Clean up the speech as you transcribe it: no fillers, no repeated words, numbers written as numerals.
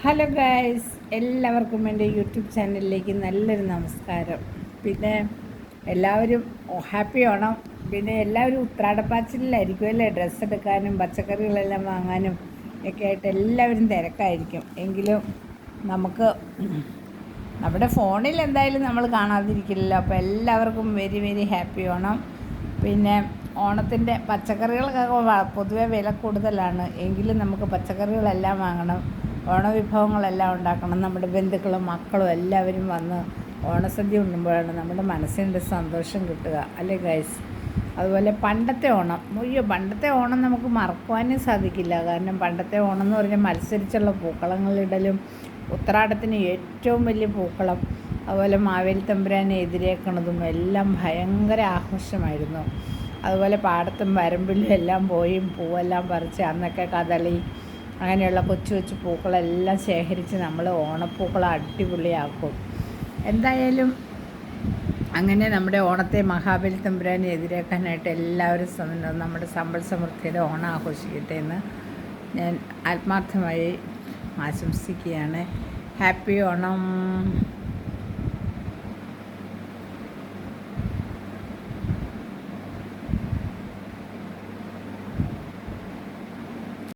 Hello guys, എല്ലാവർക്കും എൻ്റെ YouTube ചാനലിലേക്ക് നല്ലൊരു നമസ്കാരം. പിന്നെ എല്ലാവരും ഹാപ്പി ഓണം. പിന്നെ എല്ലാവരും ഉത്രാടപ്പാച്ചിലായിരിക്കും അല്ലേ? ഡ്രസ്സ് എടുക്കാനും പച്ചക്കറികളെല്ലാം വാങ്ങാനും ഒക്കെ ആയിട്ട് എല്ലാവരും തിരക്കായിരിക്കും. എങ്കിലും നമുക്ക് നമ്മുടെ ഫോണിൽ എന്തായാലും നമ്മൾ കാണാതിരിക്കില്ലല്ലോ. അപ്പോൾ എല്ലാവർക്കും വെരി വെരി ഹാപ്പി ഓണം. പിന്നെ ഓണത്തിൻ്റെ പച്ചക്കറികൾക്കൊക്കെ പൊതുവെ വില കൂടുതലാണ്. എങ്കിലും നമുക്ക് പച്ചക്കറികളെല്ലാം വാങ്ങണം, ഓണവിഭവങ്ങളെല്ലാം ഉണ്ടാക്കണം. നമ്മുടെ ബന്ധുക്കളും മക്കളും എല്ലാവരും വന്ന് ഓണസദ്യ ഉണ്ണുമ്പോഴാണ് നമ്മുടെ മനസ്സിൻ്റെ സന്തോഷം കിട്ടുക, അല്ലേ ഗൈസ്? അതുപോലെ പണ്ടത്തെ ഓണം നമുക്ക് മറക്കുവാനും സാധിക്കില്ല. കാരണം പണ്ടത്തെ ഓണം എന്ന് പറഞ്ഞാൽ മത്സരിച്ചുള്ള പൂക്കളങ്ങളിടലും, ഉത്രാടത്തിന് ഏറ്റവും വലിയ പൂക്കളം, അതുപോലെ മാവേലി തമ്പുരാനെ എതിരേക്കണതും എല്ലാം ഭയങ്കര ആഘോഷമായിരുന്നു. അതുപോലെ പാടത്തും വരമ്പിലും എല്ലാം പോയി പൂവെല്ലാം പറിച്ച് അന്നൊക്കെ കദളി അങ്ങനെയുള്ള കൊച്ചു കൊച്ചു പൂക്കളെല്ലാം ശേഖരിച്ച് നമ്മൾ ഓണപ്പൂക്കളം അടിപൊളിയാക്കും. എന്തായാലും അങ്ങനെ നമ്മുടെ ഓണത്തെ മഹാബലി തമ്പുരാനെ എതിരേക്കാനായിട്ട് എല്ലാവരും നമ്മുടെ സമ്പൽ സമൃദ്ധിയുടെ ഓണം ആഘോഷിക്കട്ടെ എന്ന് ഞാൻ ആത്മാർത്ഥമായി ആശംസിക്കുകയാണ്. ഹാപ്പി ഓണം.